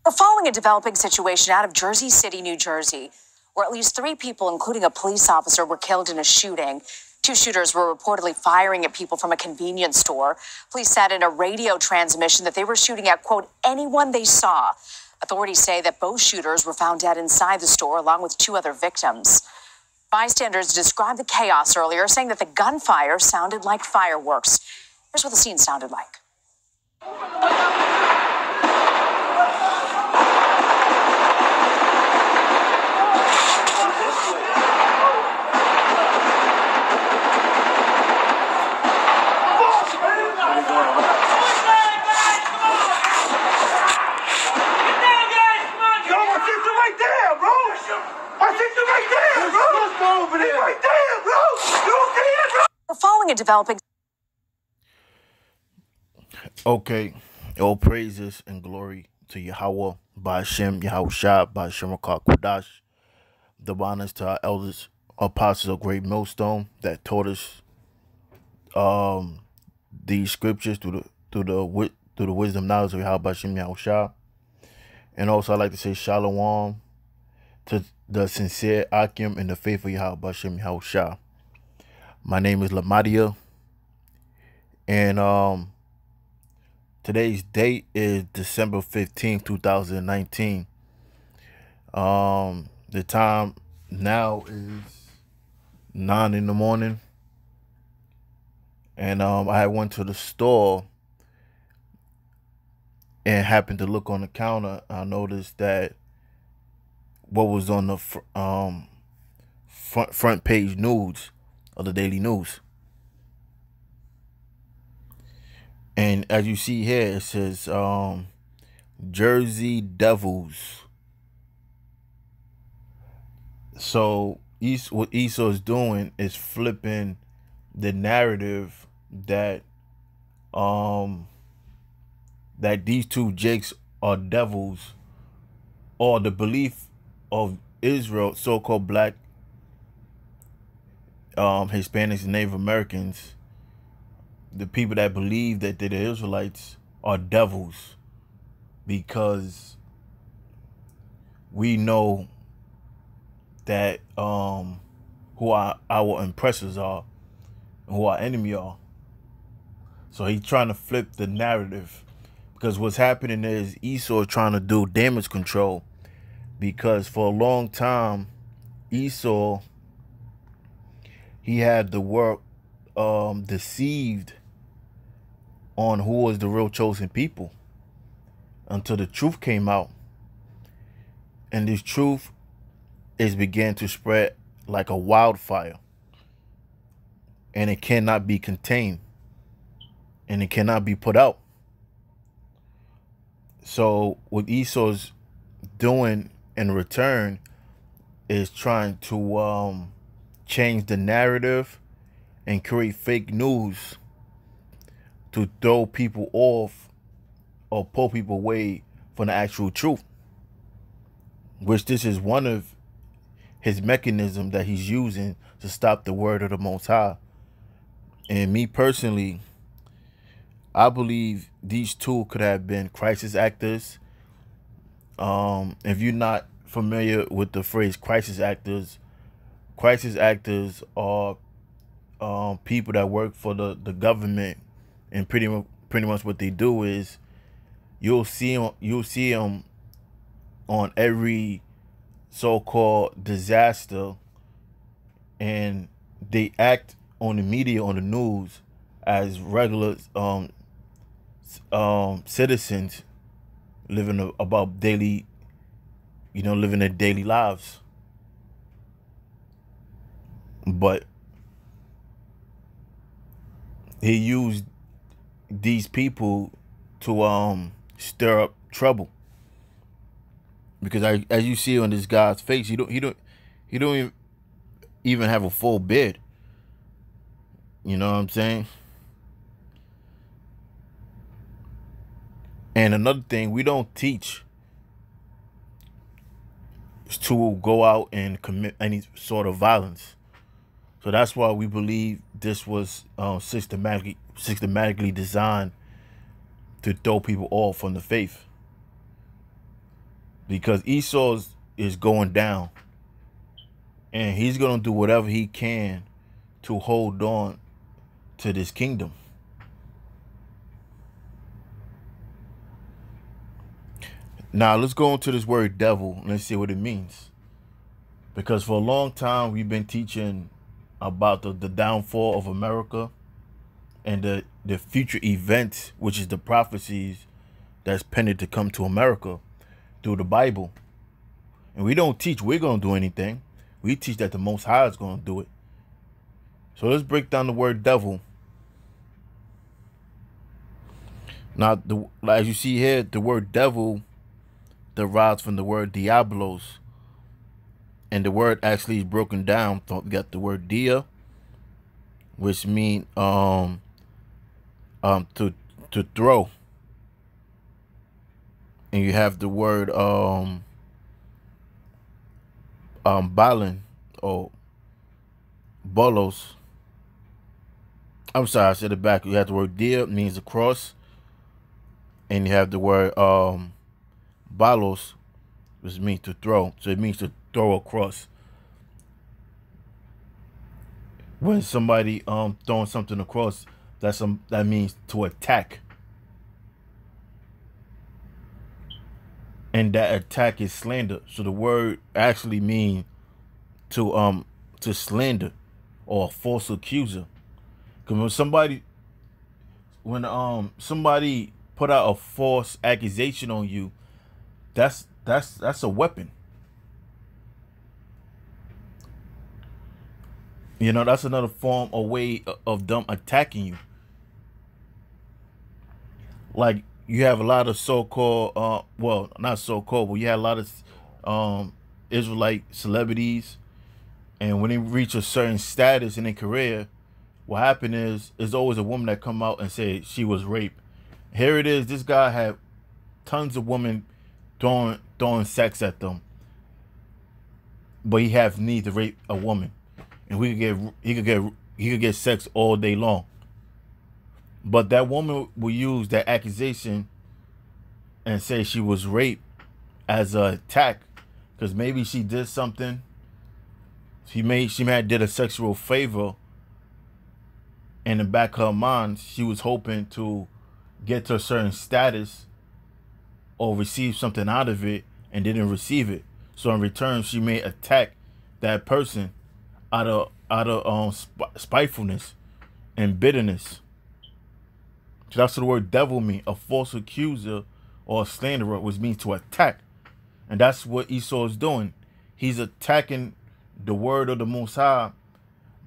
We're following a developing situation out of Jersey City, New Jersey, where at least 3 people, including a police officer, were killed in a shooting. 2 shooters were reportedly firing at people from a convenience store. Police said in a radio transmission that they were shooting at, quote, anyone they saw. Authorities say that both shooters were found dead inside the store, along with 2 other victims. Bystanders described the chaos earlier, saying that the gunfire sounded like fireworks. Here's what the scene sounded like. We're following a developing. Okay, all praises and glory to Yahweh, Ba'ashem, Yahushua, Ba'ashem Rakah Kodash. The honors to our elders, apostles of Great Millstone that taught us these scriptures through the wisdom knowledge of Yahweh Ba'ashem Yahushua. And also, I'd like to say Shalom to the sincere Akim and the faithful Yahweh Ba'ashem Yahushua. My name is Lamadia, and today's date is December 15th, 2019. The time now is 9 in the morning. And I went to the store and happened to look on the counter. I noticed that what was on the front page news of the Daily News. And as you see here, it says Jersey Devils. So what Esau is doing is flipping the narrative that that these 2 Jakes are devils, or the belief of Israel, so-called black, Hispanics, and Native Americans, the people that believe that they're the Israelites, are devils, because we know that who our oppressors are and who our enemy are. So he's trying to flip the narrative, because what's happening is Esau is trying to do damage control, because for a long time Esau, he had the world deceived on who was the real chosen people, until the truth came out. And this truth is began to spread like a wildfire, and it cannot be contained, and it cannot be put out. So what Esau's doing in return is trying to change the narrative and create fake news to throw people off or pull people away from the actual truth, which this is one of his mechanisms that he's using to stop the word of the Most High. And me personally, I believe these 2 could have been crisis actors. If you're not familiar with the phrase crisis actors are people that work for the government, and pretty much what they do is you'll see them on every so-called disaster, and they act on the media, on the news, as regular citizens living about daily, living their daily lives. But he used these people to stir up trouble, because as you see on this guy's face, he don't even have a full beard. You know what I'm saying? And another thing, we don't teach to go out and commit any sort of violence. So that's why we believe this was systematically designed to throw people off from the faith. because Esau is going down, and he's going to do whatever he can to hold on to this kingdom. Now let's go into this word devil and let's see what it means. Because for a long time we've been teaching about the downfall of America and the future events, which is the prophecies that's pending to come to America through the Bible. And we don't teach we're going to do anything. We teach that the Most High is going to do it. So let's break down the word devil. Now, as you see here, the word devil derives from the word diablos. And the word actually is broken down. We got the word dia, which means to throw. And you have the word balin or bolos. I'm sorry, I said it back. You have the word dia, means a cross. And you have the word balos, which means to throw. So it means to throw across. When somebody throwing something across, that means to attack. And that attack is slander. So the word actually means to slander or a false accuser. Because when somebody put out a false accusation on you, that's a weapon. You know, that's another form or way of them attacking you. Like, you have a lot of so-called, well, not so-called, but you have a lot of Israelite celebrities. And when they reach a certain status in their career, what happened is, there's always a woman that come out and say she was raped. Here it is, this guy had tons of women throwing sex at them. But he have need to rape a woman. And he could get sex all day long. But that woman will use that accusation and say she was raped as an attack, because maybe she did something. She may have did a sexual favor, and in the back of her mind, she was hoping to get to a certain status or receive something out of it, and didn't receive it. So in return, she may attack that person out of spitefulness and bitterness. So that's what the word devil means, a false accuser or a slanderer, which means to attack. And that's what Esau is doing. He's attacking the word of the Most High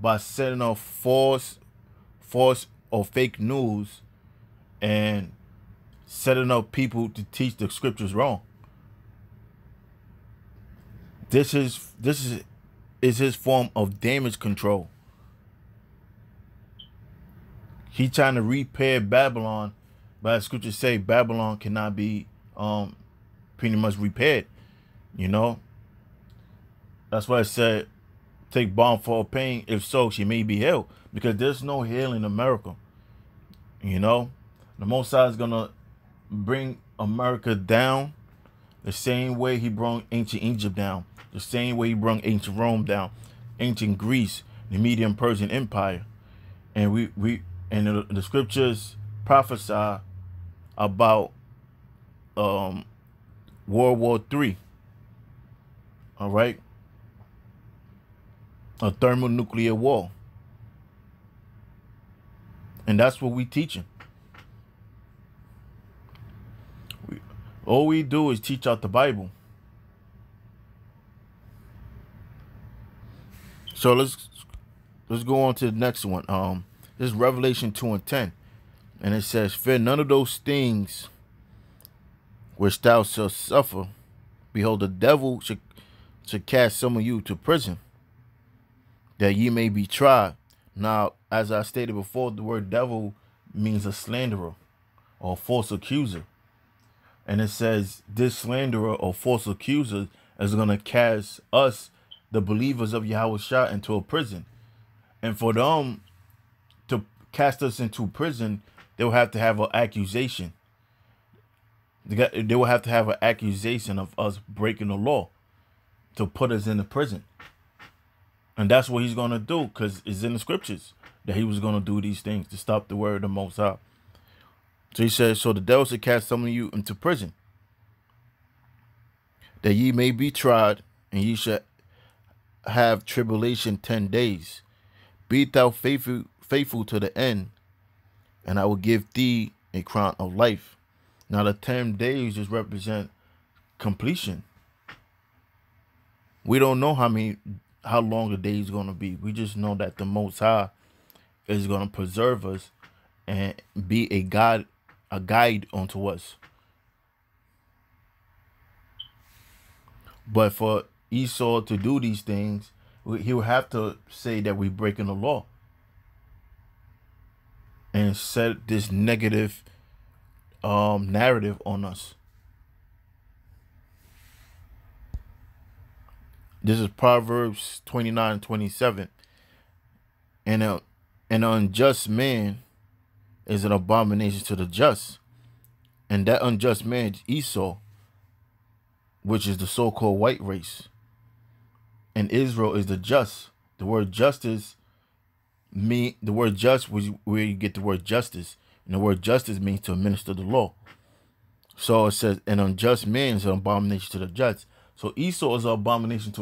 by setting off false or fake news and setting up people to teach the scriptures wrong. This is his form of damage control. He's trying to repair Babylon, but as scriptures say, Babylon cannot be pretty much repaired. You know, that's why I said, take balm for her pain. If so, she may be healed, because there's no healing in America. You know, the Most High is gonna bring America down the same way he brought ancient Egypt down, the same way he brought ancient Rome down, ancient Greece, the Median Persian Empire. And the scriptures prophesy about World War III. All right, a thermonuclear war, and that's what we teaching. All we do is teach out the Bible. So let's go on to the next one. This is Revelation 2:10, and it says, "Fear none of those things which thou shalt suffer. Behold, the devil should cast some of you to prison, that ye may be tried." Now, as I stated before, the word devil means a slanderer or false accuser. And it says this slanderer or false accuser is going to cast us, the believers of Yahushua, into a prison. And for them to cast us into prison, they'll have to have an accusation. They will have to have an accusation of us breaking the law to put us in the prison. And that's what he's going to do, because it's in the scriptures that he was going to do these things to stop the word of the Most High. So he says, so the devil shall cast some of you into prison, that ye may be tried, and ye shall have tribulation 10 days. Be thou faithful to the end, and I will give thee a crown of life. Now the 10 days just represent completion. We don't know how long the day is going to be. We just know that the Most High is going to preserve us and be a guide unto us. But for Esau to do these things, he will have to say that we're breaking the law and set this negative narrative on us. This is Proverbs 29:27. And an unjust man is an abomination to the just. And that unjust man is Esau, which is the so-called white race. And Israel is the just. The word justice the word just was where you get the word justice. And the word justice means to administer the law. So it says an unjust man is an abomination to the just. So Esau is an abomination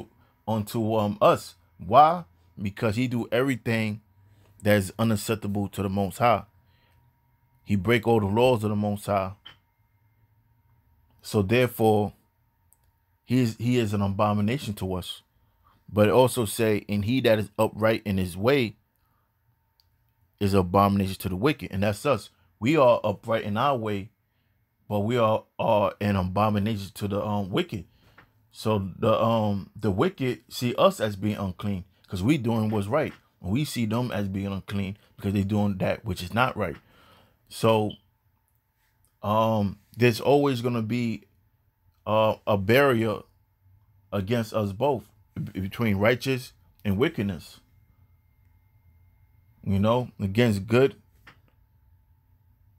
unto us. Why? Because he do everything that is unacceptable to the Most High. He break all the laws of the Most High. So therefore, he is an abomination to us. But it also say, and he that is upright in his way is an abomination to the wicked. And that's us. We are upright in our way, but we are an abomination to the wicked. So the wicked see us as being unclean because we doing what's right. And we see them as being unclean because they're doing that which is not right. So there's always going to be a barrier against us both, between righteous and wickedness. You know, against good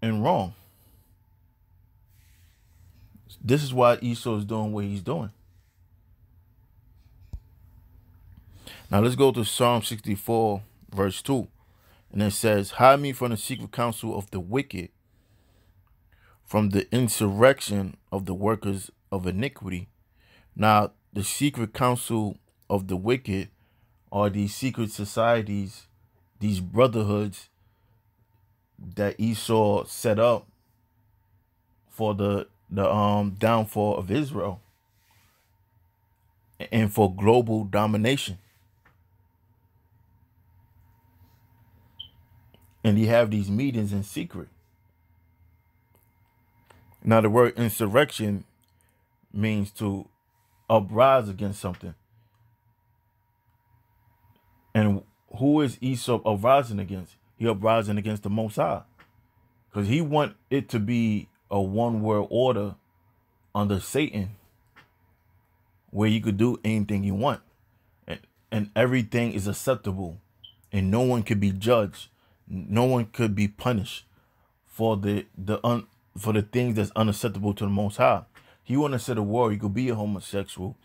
and wrong. This is why Esau is doing what he's doing. Now let's go to Psalm 64, verse 2. And it says, hide me from the secret counsel of the wicked, from the insurrection of the workers of iniquity. Now, the secret counsel of the wicked are these secret societies, these brotherhoods that Esau set up for the downfall of Israel and for global domination. And you have these meetings in secret. Now, the word insurrection means to uprise against something. And who is Esau uprising against? He uprising against the Most High. Because he want it to be a one-world order under Satan, where you could do anything you want. And everything is acceptable. And no one could be judged. No one could be punished for the things that's unacceptable to the Most High. He want to set a war. You could be a homosexual.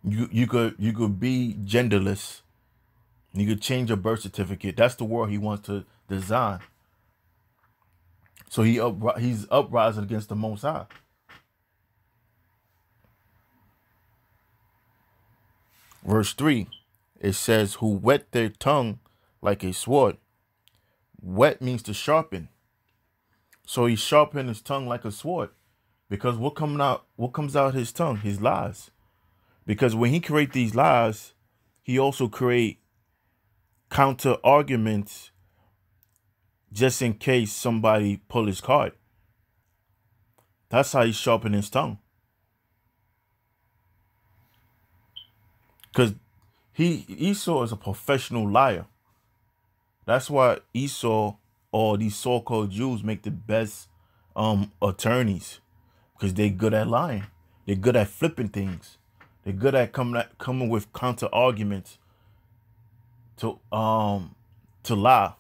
You could be genderless. You could change your birth certificate. That's the world he wants to design. So he's uprising against the Most High. Verse 3, it says, who whet their tongue like a sword. Wet means to sharpen. So he sharpened his tongue like a sword. Because what comes out his tongue? His lies. Because when he create these lies, he also create counter arguments just in case somebody pull his card. That's how he sharpen his tongue. Because Esau is a professional liar. That's why Esau or these so-called Jews make the best attorneys, because they're good at lying. They're good at flipping things. They're good at coming with counter arguments to lie.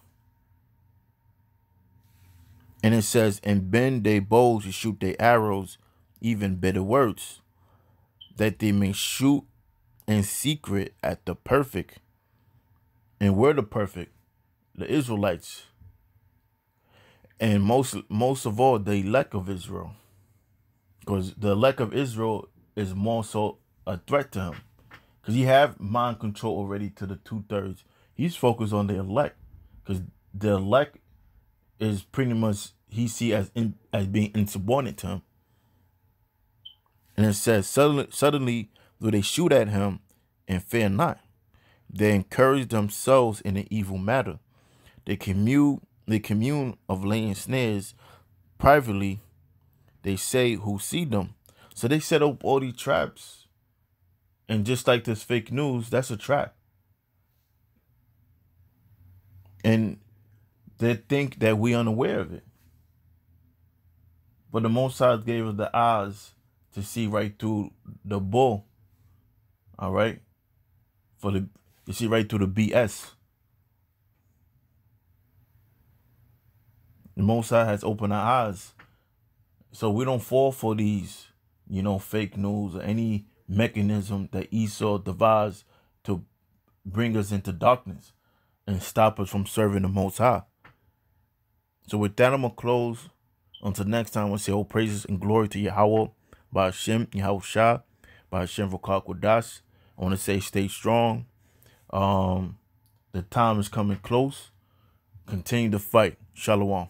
And it says, and bend their bows to shoot their arrows, even bitter words, that they may shoot in secret at the perfect. And we're the perfect, the Israelites. And most of all, the elect of Israel. Because the elect of Israel is more so a threat to him. Because he have mind control already to the 2/3. He's focused on the elect. Because the elect is pretty much, he see as being insubordinate to him. And it says, suddenly do they shoot at him and fear not. They encourage themselves in an evil matter. They commune of laying snares privately. They say who see them. So they set up all these traps. And just like this fake news, that's a trap. And they think that we unaware of it. But the Most High gave us the eyes to see right through the bull. All right? To see right through the BS. The Most High has opened our eyes. So we don't fall for these, fake news or any mechanism that Esau devised to bring us into darkness and stop us from serving the Most High. So with that, I'm going to close. Until next time, I want to say all praises and glory to Yahweh, by Hashem, Yahweh Shah, by Hashem V'Kal Kodash. I want to say stay strong. The time is coming close. Continue to fight. Shalom.